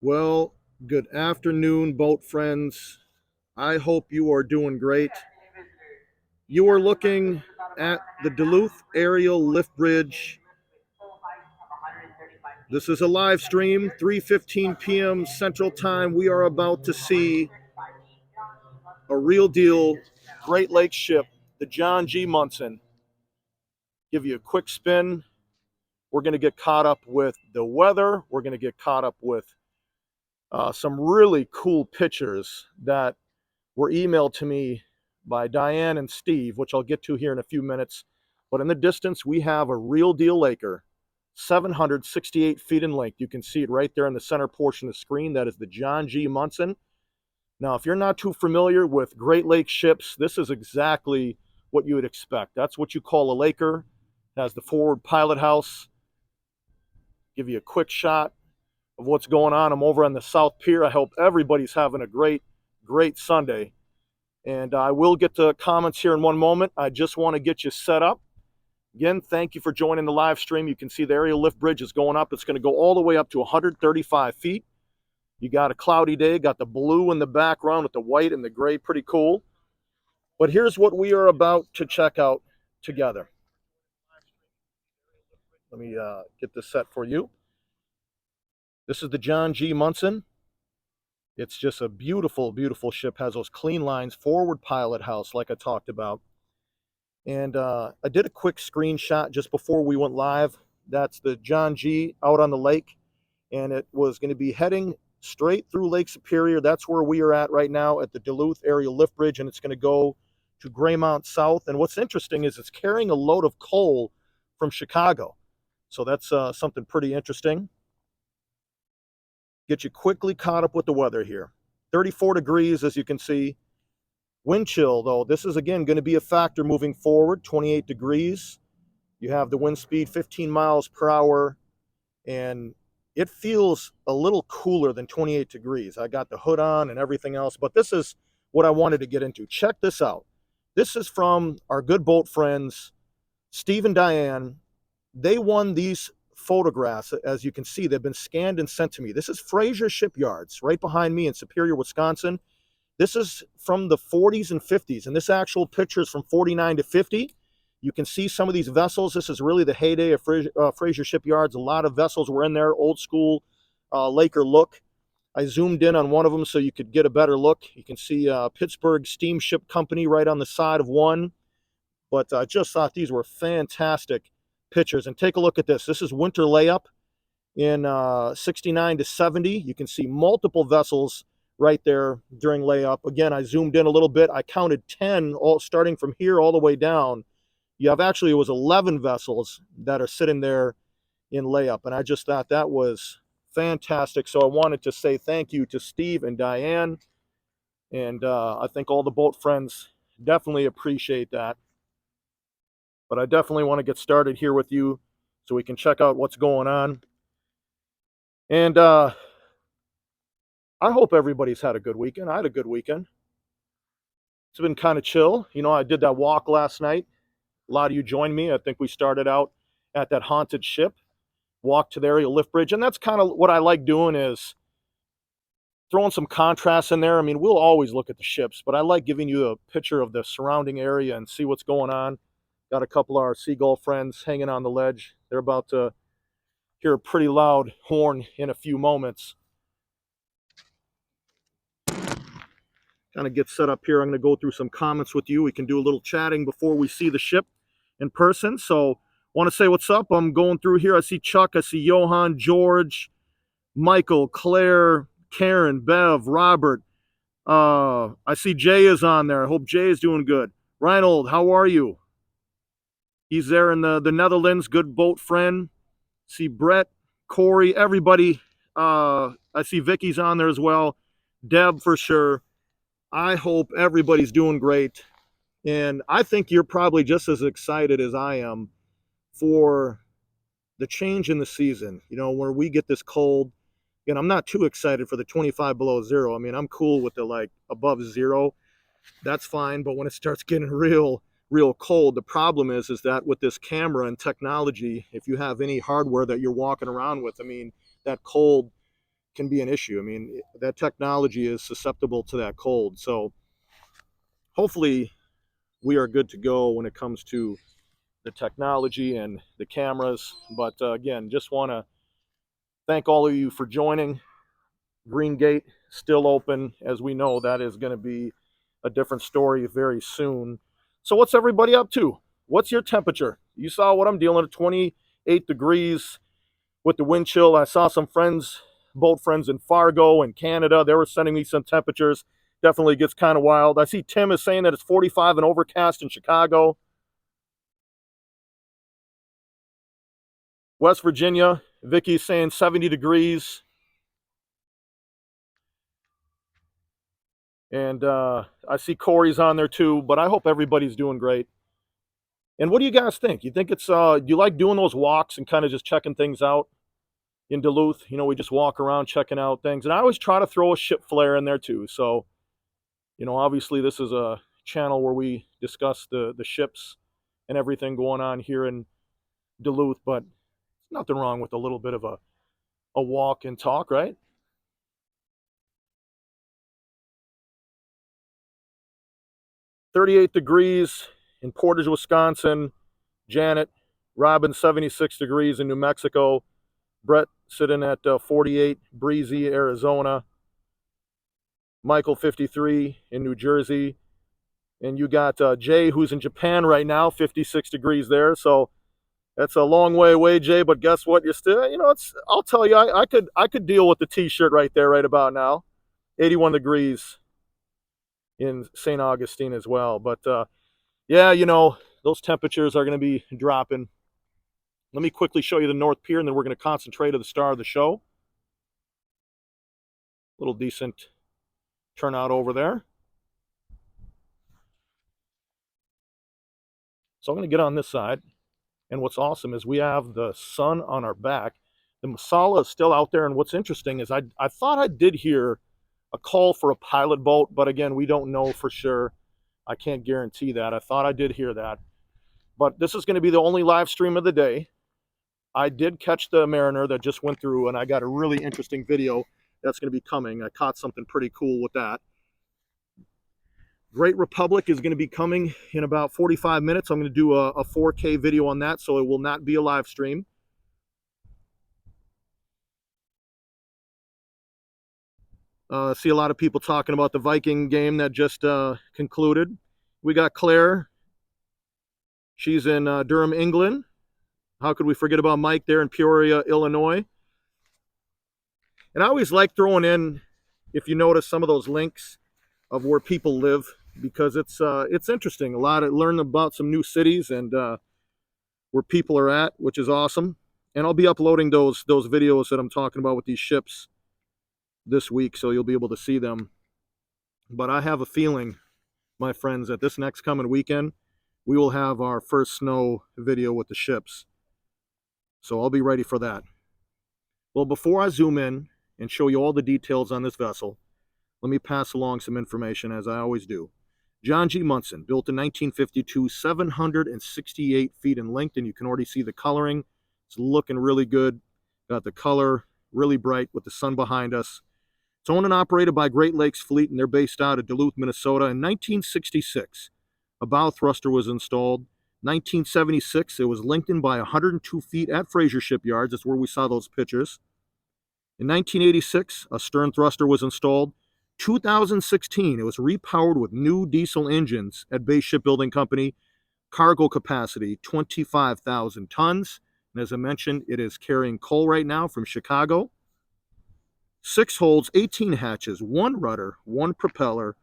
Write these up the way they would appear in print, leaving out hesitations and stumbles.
Well, good afternoon, boat friends. I hope you are doing great. You are looking at the Duluth Aerial Lift Bridge. This is a live stream, 3:15 p.m. Central Time. We are about to see a real deal Great Lakes ship, the John G. Munson. Give you a quick spin. We're going to get caught up with the weather. We're going to get caught up with some really cool pictures that were emailed to me by Diane and Steve, which I'll get to here in a few minutes. But in the distance, we have a real deal Laker, 768 feet in length. You can see it right there in the center portion of the screen. That is the John G. Munson. Now, if you're not too familiar with Great Lakes ships, this is exactly what you would expect. That's what you call a Laker. It has the forward pilot house. Give you a quick shot of what's going on. I'm over on the South Pier. I hope everybody's having a great Sunday. And I will get to comments here in one moment. I just want to get you set up. Again, thank you for joining the live stream. You can see the aerial lift bridge is going up. It's going to go all the way up to 135 feet. You got a cloudy day, got the blue in the background with the white and the gray, pretty cool. But here's what we are about to check out together. Let me get this set for you. This is the John G. Munson. It's just a beautiful, beautiful ship. Has those clean lines, forward pilot house like I talked about. And I did a quick screenshot just before we went live. That's the John G. out on the lake. And it was going to be heading straight through Lake Superior. That's where we are at right now at the Duluth Aerial Lift Bridge. And it's going to go to Graymount South. And what's interesting is it's carrying a load of coal from Chicago. So that's something pretty interesting. Get you quickly caught up with the weather here. 34 degrees, as you can see. Wind chill, though, this is, again, going to be a factor moving forward, 28 degrees. You have the wind speed 15 miles per hour, and it feels a little cooler than 28 degrees. I got the hood on and everything else, but this is what I wanted to get into. Check this out. This is from our good boat friends, Steve and Diane. They won these photographs. As you can see, they've been scanned and sent to me. This is Fraser Shipyards right behind me in Superior, Wisconsin. This is from the 40s and 50s, and this actual picture is from 49 to 50. You can see some of these vessels. This is really the heyday of Fraser Shipyards. A lot of vessels were in there, old school Laker look. I zoomed in on one of them so you could get a better look. You can see Pittsburgh Steamship Company right on the side of one. But I just thought these were fantastic pictures. And take a look at this. This is winter layup in 69 to 70. You can see multiple vessels right there during layup. Again, I zoomed in a little bit. I counted 10 all starting from here all the way down. You have actually, it was 11 vessels that are sitting there in layup. And I just thought that was fantastic. So I wanted to say thank you to Steve and Diane. And I think all the boat friends definitely appreciate that. But I definitely want to get started here with you so we can check out what's going on. And I hope everybody's had a good weekend. I had a good weekend. It's been kind of chill. You know, I did that walk last night. A lot of you joined me. I think we started out at that haunted ship, walked to the aerial lift bridge. And that's kind of what I like doing, is throwing some contrast in there. I mean, we'll always look at the ships, but I like giving you a picture of the surrounding area and see what's going on. Got a couple of our seagull friends hanging on the ledge. They're about to hear a pretty loud horn in a few moments. Kind of get set up here. I'm going to go through some comments with you. We can do a little chatting before we see the ship in person. So want to say what's up. I'm going through here. I see Chuck. I see Johan, George, Michael, Claire, Karen, Bev, Robert. I see Jay is on there. I hope Jay is doing good. Reinhold, how are you? He's there in the Netherlands. Good boat friend. See Brett, Corey, everybody. I see Vicky's on there as well. Deb for sure. I hope everybody's doing great. And I think you're probably just as excited as I am for the change in the season. You know, where we get this cold. And I'm not too excited for the 25 below zero. I mean, I'm cool with the like above zero. That's fine. But when it starts getting real cold, the problem is that with this camera and technology, if you have any hardware that you're walking around with, I mean, that cold can be an issue. I mean, that technology is susceptible to that cold. So hopefully we are good to go when it comes to the technology and the cameras. But again, just want to thank all of you for joining. Green Gate still open. As we know, that is going to be a different story very soon. So what's everybody up to? What's your temperature? You saw what I'm dealing with, 28 degrees with the wind chill. I saw some friends, boat friends in Fargo and Canada. They were sending me some temperatures. Definitely gets kind of wild. I see Tim is saying that it's 45 and overcast in Chicago. West Virginia, Vicky's saying 70 degrees. And I see Corey's on there too, but I hope everybody's doing great. And what do you guys think? You think it's, do you like doing those walks and kind of just checking things out in Duluth? You know, we just walk around checking out things. And I always try to throw a ship flare in there too. So, you know, obviously this is a channel where we discuss the ships and everything going on here in Duluth, but nothing wrong with a little bit of a walk and talk, right? "38 degrees in Portage, Wisconsin. Janet, Robin, 76 degrees in New Mexico. Brett sitting at 48, breezy, Arizona. Michael, 53 in New Jersey. And you got Jay, who's in Japan right now, 56 degrees there. So that's a long way away, Jay. But guess what? You're still, you know, I'll tell you, I could deal with the T-shirt right there, right about now. 81 degrees in St. Augustine as well. But yeah, you know, those temperatures are going to be dropping. Let me quickly show you the North Pier, and then we're going to concentrate on the star of the show. Little decent turnout over there. So I'm going to get on this side. And what's awesome is we have the sun on our back. The Masala is still out there. And what's interesting is I thought I did hear a call for a pilot boat, but again, we don't know for sure. I can't guarantee that. I thought I did hear that. But this is going to be the only live stream of the day. I did catch the Mariner that just went through, and I got a really interesting video that's going to be coming. I caught something pretty cool with that. Great Republic is going to be coming in about 45 minutes. I'm going to do a 4K video on that, so it will not be a live stream. See a lot of people talking about the Viking game that just concluded. We got Claire. She's in Durham, England. How could we forget about Mike there in Peoria, Illinois? And I always like throwing in, if you notice, some of those links of where people live, because it's interesting. A lot of learn about some new cities and where people are at, which is awesome. And I'll be uploading those videos that I'm talking about with these ships this week, so you'll be able to see them. But I have a feeling, my friends, that this next coming weekend we will have our first snow video with the ships. So I'll be ready for that. Well, before I zoom in and show you all the details on this vessel, let me pass along some information, as I always do. John G. Munson, built in 1952, 768 feet in length, and you can already see the coloring. It's looking really good. Got the color really bright with the sun behind us. It's owned and operated by Great Lakes Fleet, and they're based out of Duluth, Minnesota. In 1966, a bow thruster was installed. 1976, it was lengthened by 102 feet at Fraser Shipyards. That's where we saw those pictures. In 1986, a stern thruster was installed. 2016, it was repowered with new diesel engines at Bay Shipbuilding Company. Cargo capacity, 25,000 tons. And as I mentioned, it is carrying coal right now from Chicago. 6 holds, 18 hatches, 1 rudder, 1 propeller.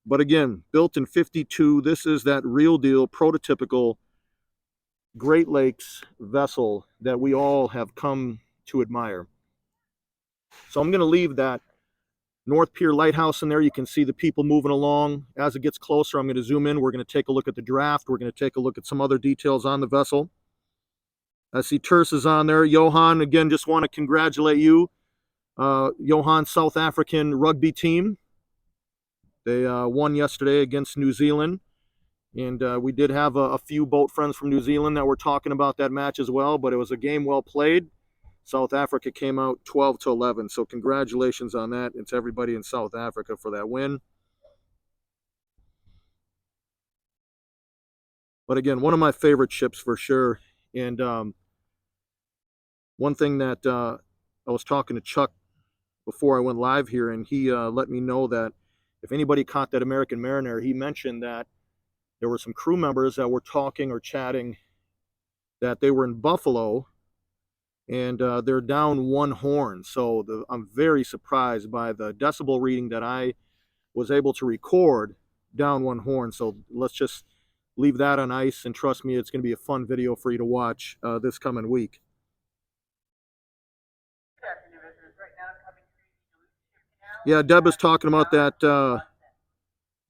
But again, built in 52, this is that real deal, prototypical Great Lakes vessel that we all have come to admire. So I'm going to leave that North Pier Lighthouse in there. You can see the people moving along. As it gets closer, I'm going to zoom in. We're going to take a look at the draft. We're going to take a look at some other details on the vessel. I see Terse is on there. Johan, again, just want to congratulate you. Johan, South African rugby team. They won yesterday against New Zealand. And we did have a few boat friends from New Zealand that were talking about that match as well. But it was a game well played. South Africa came out 12-11. So congratulations on that, and to everybody in South Africa for that win. But again, one of my favorite ships for sure. And one thing that I was talking to Chuck before I went live here, and he let me know that if anybody caught that American Mariner, he mentioned that there were some crew members that were talking or chatting that they were in Buffalo, and they're down one horn. So I'm very surprised by the decibel reading that I was able to record down one horn. So let's just leave that on ice, and trust me, it's going to be a fun video for you to watch this coming week. Yeah, Deb is talking about that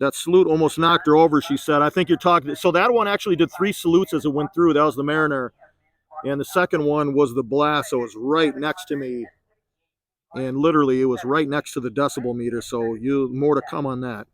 that salute almost knocked her over, she said. I think you're talking, so that one actually did 3 salutes as it went through. That was the Mariner. And the second one was the blast, so it was right next to me. And literally, it was right next to the decibel meter, so more to come on that.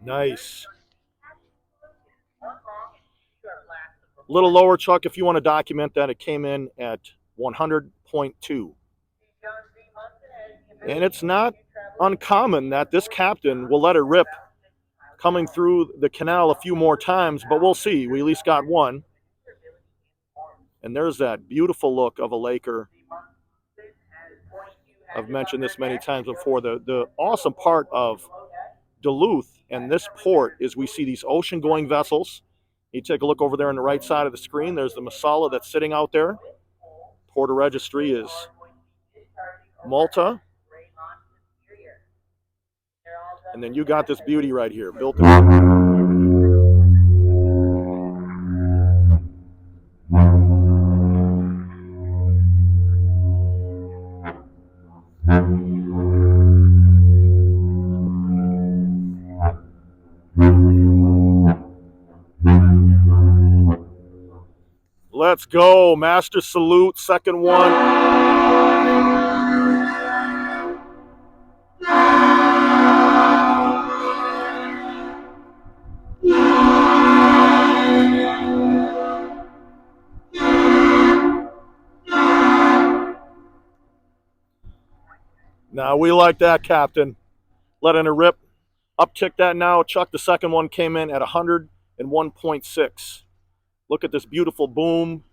Nice. A little lower, Chuck, if you want to document that. It came in at 100.2. And it's not uncommon that this captain will let it rip coming through the canal a few more times, but we'll see. We at least got one. And there's that beautiful look of a Laker. I've mentioned this many times before. The awesome part of Duluth and this port is we see these ocean-going vessels. You take a look over there on the right side of the screen. There's the Masala that's sitting out there. Port of registry is Malta. And then you got this beauty right here, built in. Let's go. Master salute, second one. Now we like that, Captain. Letting it rip. Uptick that now. Chuck, the second one came in at 101.6. Look at this beautiful boom.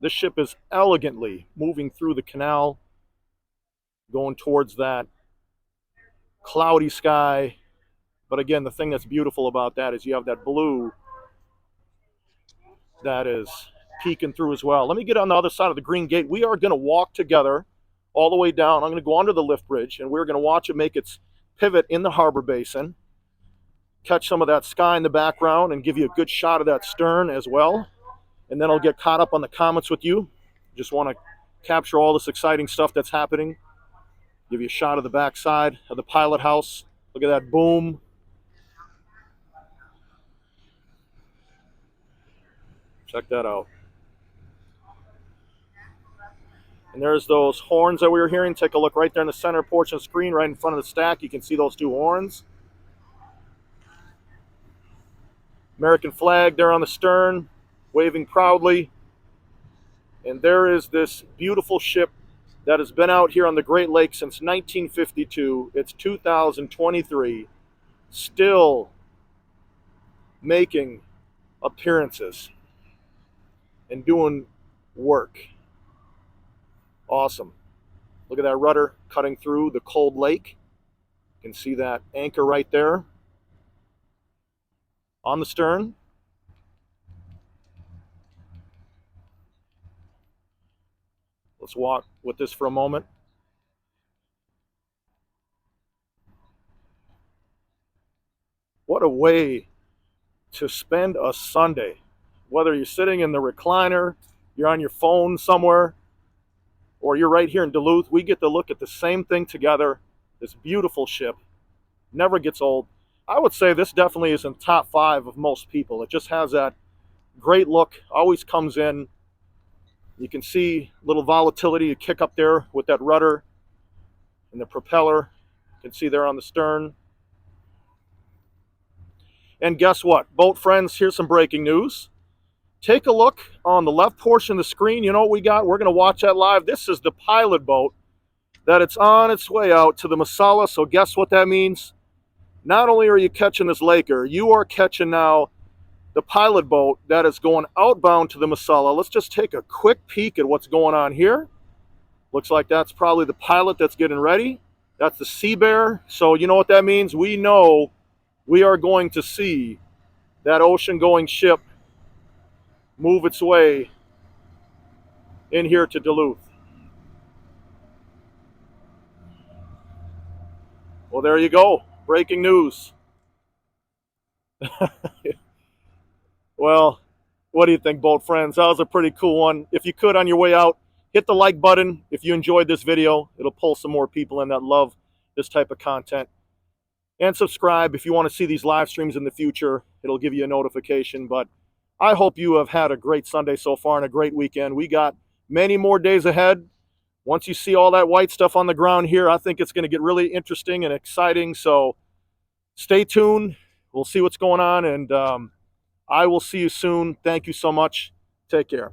This ship is elegantly moving through the canal, going towards that cloudy sky. But again, the thing that's beautiful about that is you have that blue that is peeking through as well. Let me get on the other side of the green gate. We are going to walk together all the way down. I'm going to go under the lift bridge, and we're going to watch it make its pivot in the harbor basin, catch some of that sky in the background, and give you a good shot of that stern as well. And then I'll get caught up on the comments with you. Just want to capture all this exciting stuff that's happening. Give you a shot of the backside of the pilot house. Look at that boom. Check that out. And there's those horns that we were hearing. Take a look right there in the center portion of the screen, right in front of the stack. You can see those 2 horns. American flag there on the stern, waving proudly. And there is this beautiful ship that has been out here on the Great Lakes since 1952. It's 2023, still making appearances and doing work. Awesome. Look at that rudder cutting through the cold lake. You can see that anchor right there on the stern. Let's walk with this for a moment. What a way to spend a Sunday. Whether you're sitting in the recliner, you're on your phone somewhere, or you're right here in Duluth, we get to look at the same thing together This beautiful ship. Never gets old. I would say this definitely is in top 5 of most people. It just has that great look, always comes in. You can see a little volatility, you kick up there with that rudder and the propeller. You can see there on the stern. And guess what, boat friends, here's some breaking news. Take a look on the left portion of the screen. You know what we got? We're going to watch that live. This is the pilot boat that it's on its way out to the Masala. So guess what that means? Not only are you catching this Laker, you are catching now the pilot boat that is going outbound to the Masala. Let's just take a quick peek at what's going on here. Looks like that's probably the pilot that's getting ready. That's the Sea Bear. So you know what that means? We know we are going to see that ocean-going ship move its way in here to Duluth. Well, there you go. Breaking news. Well, what do you think, boat friends? That was a pretty cool one. If you could, on your way out, hit the like button if you enjoyed this video. It'll pull some more people in that love this type of content. And subscribe if you want to see these live streams in the future. It'll give you a notification. But I hope you have had a great Sunday so far and a great weekend. We got many more days ahead. Once you see all that white stuff on the ground here, I think it's going to get really interesting and exciting. So stay tuned. We'll see what's going on, and I will see you soon. Thank you so much. Take care.